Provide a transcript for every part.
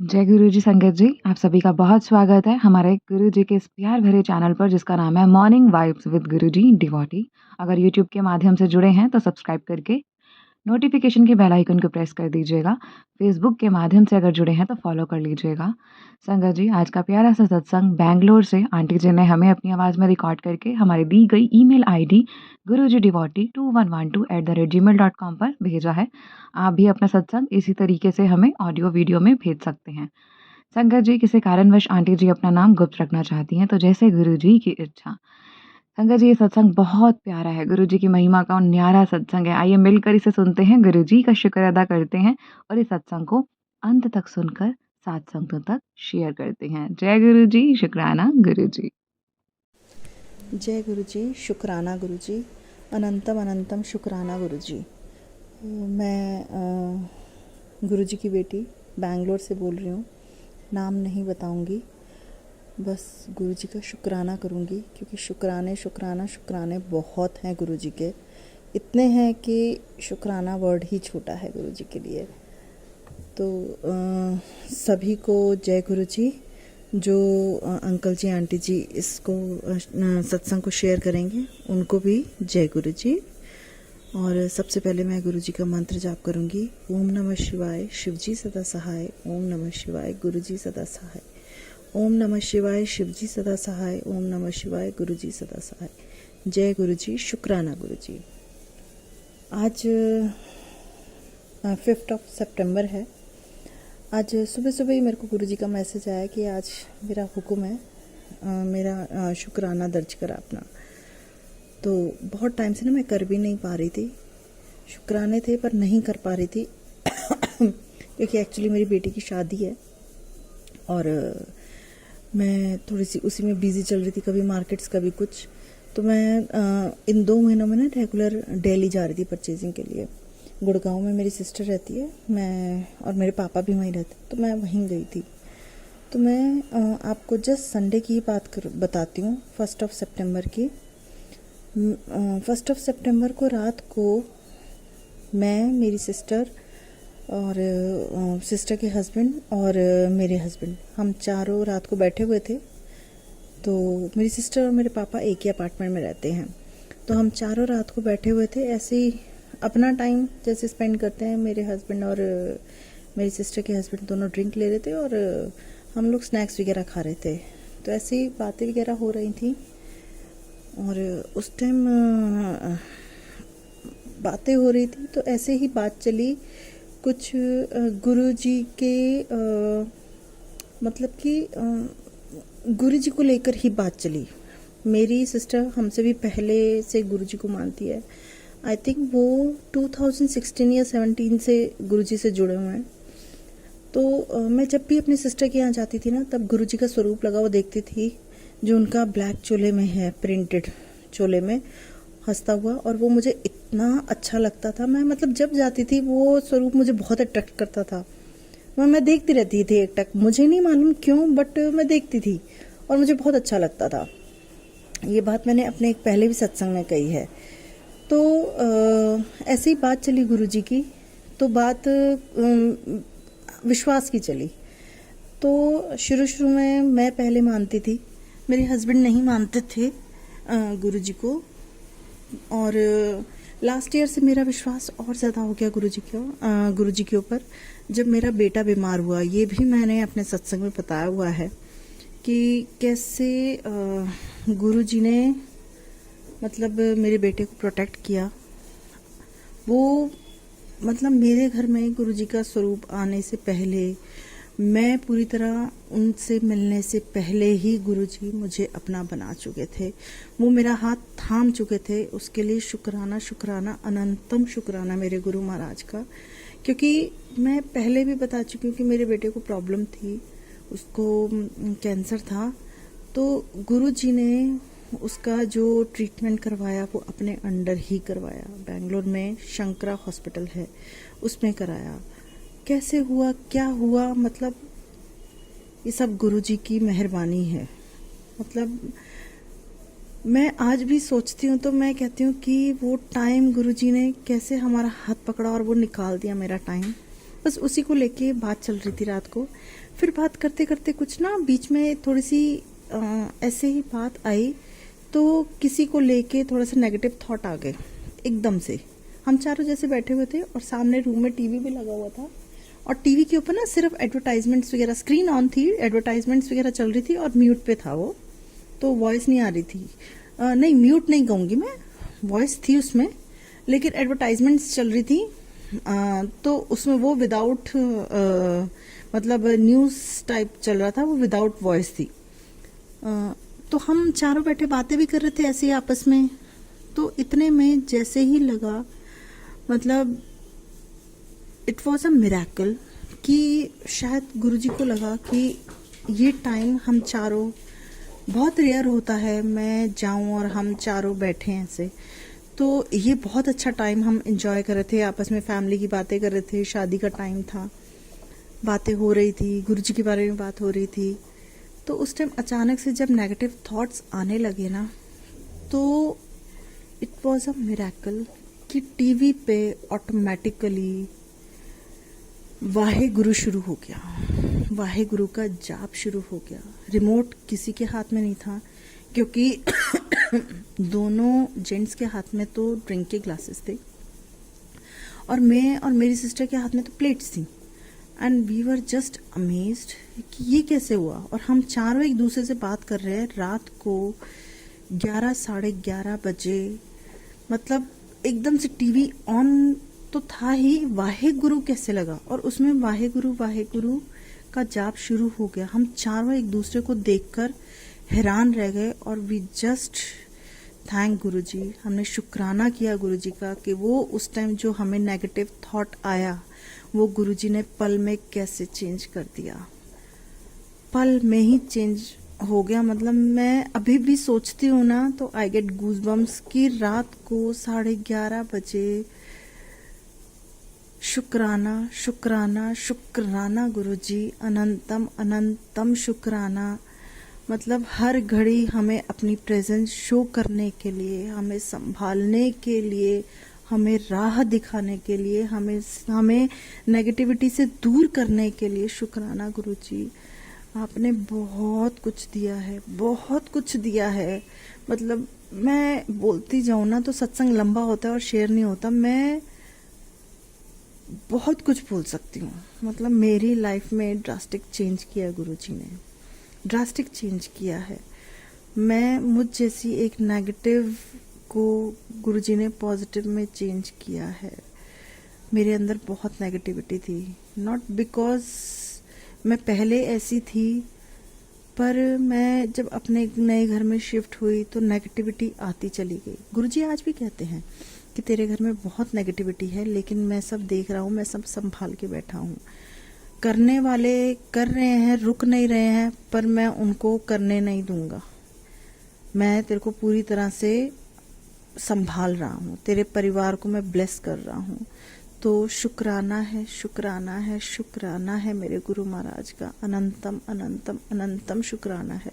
जय गुरु जी संगत जी, आप सभी का बहुत स्वागत है हमारे गुरु जी के इस प्यार भरे चैनल पर जिसका नाम है morning vibes with Guru ji devotee. अगर यूट्यूब के माध्यम से जुड़े हैं तो सब्सक्राइब करके नोटिफिकेशन के बेल आइकन को प्रेस कर दीजिएगा। फेसबुक के माध्यम से अगर जुड़े हैं तो फॉलो कर लीजिएगा। संगत जी, आज का प्यारा सा सत्संग बैंगलोर से आंटी जी ने हमें अपनी आवाज़ में रिकॉर्ड करके हमारी दी गई ईमेल आईडी gurujidevoty2112@gmail.com पर भेजा है। आप भी अपना सत्संग इसी तरीके से हमें ऑडियो वीडियो में भेज सकते हैं। संगत जी, किसी कारणवश आंटी जी अपना नाम गुप्त रखना चाहती हैं तो जैसे गुरु जी की इच्छा। संगत जी, ये सत्संग बहुत प्यारा है, गुरु जी की महिमा का न्यारा सत्संग है। आइए मिलकर इसे सुनते हैं, गुरु जी का शुक्र अदा करते हैं और इस सत्संग को अंत तक सुनकर 7 संगतों तक शेयर करते हैं। जय गुरु जी, शुक्राना गुरु जी। जय गुरु जी, शुक्राना गुरु जी, अनंतम अनंतम शुक्राना गुरु जी। मैं गुरु जी की बेटी बैंगलोर से बोल रही हूँ। नाम नहीं बताऊँगी, बस गुरु जी का शुक्राना करूँगी क्योंकि शुक्राने बहुत हैं गुरु जी के। इतने हैं कि शुक्राना वर्ड ही छोटा है गुरु जी के लिए। तो सभी को जय गुरु जी। जो अंकल जी आंटी जी इसको सत्संग को शेयर करेंगे उनको भी जय गुरु जी। और सबसे पहले मैं गुरु जी का मंत्र जाप करूंगी। ओम नमः शिवाय, शिव जी सदा सहाय। ओम नमः शिवाय, गुरु जी सदा सहाय। ओम नमः शिवाय, शिव जी सदा सहाय। ओम नमः शिवाय, गुरु जी सदा सहाय। जय गुरु जी, शुक्राना गुरु जी। आज 5 सितंबर है। आज सुबह सुबह ही मेरे को गुरु जी का मैसेज आया कि आज मेरा हुक्म है मेरा शुक्राना दर्ज करा अपना। तो बहुत टाइम से ना मैं कर भी नहीं पा रही थी, शुक्राने थे पर नहीं कर पा रही थी क्योंकि एक्चुअली मेरी बेटी की शादी है और मैं थोड़ी सी उसी में बिजी चल रही थी, कभी मार्केट्स कभी कुछ। तो मैं इन 2 महीनों में ना रेगुलर दिल्ली जा रही थी परचेजिंग के लिए। गुड़गांव में मेरी सिस्टर रहती है, मैं और मेरे पापा भी वहीं रहते, तो मैं वहीं गई थी। तो मैं आपको जस्ट संडे की बात बताती हूँ, 1 सितंबर की। 1 सितंबर को रात को मैं, मेरी सिस्टर और सिस्टर के हस्बैंड और मेरे हस्बैंड, हम चारों रात को बैठे हुए थे। तो मेरी सिस्टर और मेरे पापा एक ही अपार्टमेंट में रहते हैं, तो हम चारों रात को बैठे हुए थे ऐसे ही अपना टाइम जैसे स्पेंड करते हैं। मेरे हस्बैंड और मेरी सिस्टर के हस्बैंड दोनों ड्रिंक ले रहे थे और हम लोग स्नैक्स वगैरह खा रहे थे। तो ऐसे ही बातें वगैरह हो रही थी और उस टाइम बातें हो रही थी तो ऐसे ही बात चली कुछ गुरु जी के मतलब कि गुरु जी को लेकर ही बात चली। मेरी सिस्टर हमसे भी पहले से गुरु जी को मानती है। आई थिंक वो 2016 या 17 से गुरुजी से जुड़े हुए हैं। तो मैं जब भी अपनी सिस्टर के यहाँ जाती थी ना, तब गुरुजी का स्वरूप लगा हुआ देखती थी, जो उनका ब्लैक चोले में है, प्रिंटेड चोले में हंसता हुआ, और वो मुझे इतना अच्छा लगता था। मैं मतलब जब जाती थी वो स्वरूप मुझे बहुत अट्रैक्ट करता था। मैं देखती रहती थी एक टक, मुझे नहीं मालूम क्यों, बट मैं देखती थी और मुझे बहुत अच्छा लगता था। ये बात मैंने अपने एक पहले भी सत्संग में कही है। तो ऐसी ही बात चली गुरु जी की, तो बात विश्वास की चली। तो शुरू में मैं पहले मानती थी, मेरे हस्बैंड नहीं मानते थे गुरु जी को, और लास्ट ईयर से मेरा विश्वास और ज़्यादा हो गया गुरु जी के ऊपर। जब मेरा बेटा बीमार हुआ, ये भी मैंने अपने सत्संग में बताया हुआ है कि कैसे गुरु जी ने मतलब मेरे बेटे को प्रोटेक्ट किया। वो मतलब मेरे घर में गुरु जी का स्वरूप आने से पहले, मैं पूरी तरह उनसे मिलने से पहले ही गुरु जी मुझे अपना बना चुके थे। वो मेरा हाथ थाम चुके थे। उसके लिए शुक्राना अनंतम शुक्राना मेरे गुरु महाराज का। क्योंकि मैं पहले भी बता चुकी हूँ कि मेरे बेटे को प्रॉब्लम थी, उसको कैंसर था। तो गुरु जी ने उसका जो ट्रीटमेंट करवाया वो अपने अंडर ही करवाया। बेंगलोर में शंकरा हॉस्पिटल है, उसमें कराया। कैसे हुआ, क्या हुआ, मतलब ये सब गुरु जी की मेहरबानी है। मतलब मैं आज भी सोचती हूँ तो मैं कहती हूँ कि वो टाइम गुरु जी ने कैसे हमारा हाथ पकड़ा और वो निकाल दिया मेरा टाइम। बस उसी को लेके बात चल रही थी रात को। फिर बात करते करते कुछ ना बीच में थोड़ी सी ऐसे ही बात आई, तो किसी को लेके थोड़ा सा नेगेटिव थॉट आ गए एकदम से। हम चारों जैसे बैठे हुए थे और सामने रूम में टीवी भी लगा हुआ था, और टीवी के ऊपर ना सिर्फ एडवर्टाइजमेंट्स वगैरह, स्क्रीन ऑन थी, एडवर्टाइजमेंट्स वगैरह चल रही थी और म्यूट पे था वो, तो वॉइस नहीं आ रही थी। नहीं, म्यूट नहीं कहूँगी मैं, वॉइस थी उसमें, लेकिन एडवर्टाइजमेंट्स चल रही थी। तो उसमें वो विदाउट मतलब न्यूज़ टाइप चल रहा था, वो विदाउट वॉइस थी। तो हम चारों बैठे बातें भी कर रहे थे ऐसे ही आपस में। तो इतने में जैसे ही लगा, मतलब इट वॉज अ मिरेकल, कि शायद गुरुजी को लगा कि ये टाइम हम चारों, बहुत रेयर होता है मैं जाऊं और हम चारों बैठे हैं ऐसे, तो ये बहुत अच्छा टाइम हम एंजॉय कर रहे थे, आपस में फैमिली की बातें कर रहे थे, शादी का टाइम था, बातें हो रही थी, गुरुजी के बारे में बात हो रही थी। तो उस टाइम अचानक से जब नेगेटिव थॉट्स आने लगे ना, तो इट वॉज अ मिरेकल कि टीवी पे ऑटोमेटिकली वाहे गुरु शुरू हो गया, वाहे गुरु का जाप शुरू हो गया। रिमोट किसी के हाथ में नहीं था, क्योंकि दोनों जेंट्स के हाथ में तो ड्रिंक के ग्लासेस थे, और मैं और मेरी सिस्टर के हाथ में तो प्लेट्स थी। And we were just amazed कि ये कैसे हुआ। और हम चारों एक दूसरे से बात कर रहे हैं रात को 11 साढ़े 11 बजे, मतलब एकदम से टीवी ऑन तो था ही, वाहे गुरु कैसे लगा, और उसमें वाहे गुरु का जाप शुरू हो गया। हम चारों एक दूसरे को देखकर हैरान रह गए, और वी जस्ट थैंक गुरुजी। हमने शुक्राना किया गुरुजी का कि वो उस टाइम जो हमें नेगेटिव थॉट आया, वो गुरुजी ने पल में कैसे चेंज कर दिया, पल में ही चेंज हो गया। मतलब मैं अभी भी सोचती हूँ ना तो आई गेट गूज़बम्स कि रात को 11:30 बजे शुक्राना शुक्राना शुक्राना गुरुजी, अनंतम अनंतम शुक्राना। मतलब हर घड़ी हमें अपनी प्रेजेंस शो करने के लिए, हमें संभालने के लिए, हमें राह दिखाने के लिए, हमें नेगेटिविटी से दूर करने के लिए शुक्राना गुरुजी। आपने बहुत कुछ दिया है, बहुत कुछ दिया है। मतलब मैं बोलती जाऊँ ना तो सत्संग लंबा होता है और शेयर नहीं होता। मैं बहुत कुछ बोल सकती हूँ। मतलब मेरी लाइफ में ड्रास्टिक चेंज किया गुरुजी ने, ड्रास्टिक चेंज किया है। मैं मुझ जैसी एक नेगेटिव को गुरुजी ने पॉजिटिव में चेंज किया है। मेरे अंदर बहुत नेगेटिविटी थी, नॉट बिकॉज मैं पहले ऐसी थी, पर मैं जब अपने नए घर में शिफ्ट हुई तो नेगेटिविटी आती चली गई। गुरुजी आज भी कहते हैं कि तेरे घर में बहुत नेगेटिविटी है, लेकिन मैं सब देख रहा हूँ, मैं सब संभाल के बैठा हूँ। करने वाले कर रहे हैं, रुक नहीं रहे हैं, पर मैं उनको करने नहीं दूंगा। मैं तेरे को पूरी तरह से संभाल रहा हूँ, तेरे परिवार को मैं ब्लेस कर रहा हूँ। तो शुक्राना है, शुक्राना है, शुक्राना है मेरे गुरु महाराज का, अनंतम अनंतम अनंतम शुक्राना है।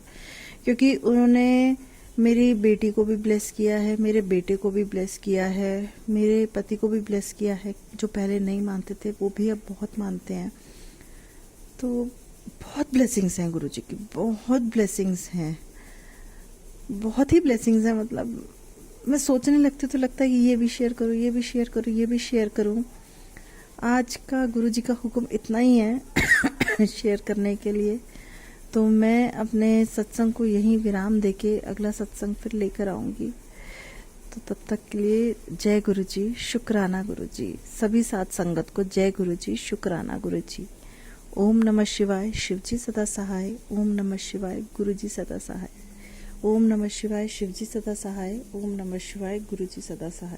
क्योंकि उन्होंने मेरी बेटी को भी ब्लेस किया है, मेरे बेटे को भी ब्लेस किया है, मेरे पति को भी ब्लेस किया है। जो पहले नहीं मानते थे वो भी अब बहुत मानते हैं। तो बहुत ब्लेसिंग्स हैं गुरुजी की, बहुत ब्लेसिंग्स हैं, बहुत ही ब्लेसिंग्स हैं। मतलब मैं सोचने लगती तो लगता है कि ये भी शेयर करूँ, ये भी शेयर करूँ, ये भी शेयर करूँ। आज का गुरुजी का हुक्म इतना ही है शेयर करने के लिए। तो मैं अपने सत्संग को यहीं विराम देके अगला सत्संग फिर लेकर आऊंगी। तो तब तक के लिए जय गुरुजी, शुक्राना गुरुजी। सभी साथ संगत को जय गुरुजी, शुक्राना गुरुजी। ओम नमः शिवाय, शिवजी सदा सहाय। ओम नमः शिवाय, गुरुजी सदा सहाय। ओम नमः शिवाय, शिवजी सदा सहाय। ओम नमः शिवाय, गुरुजी सदा सहाय।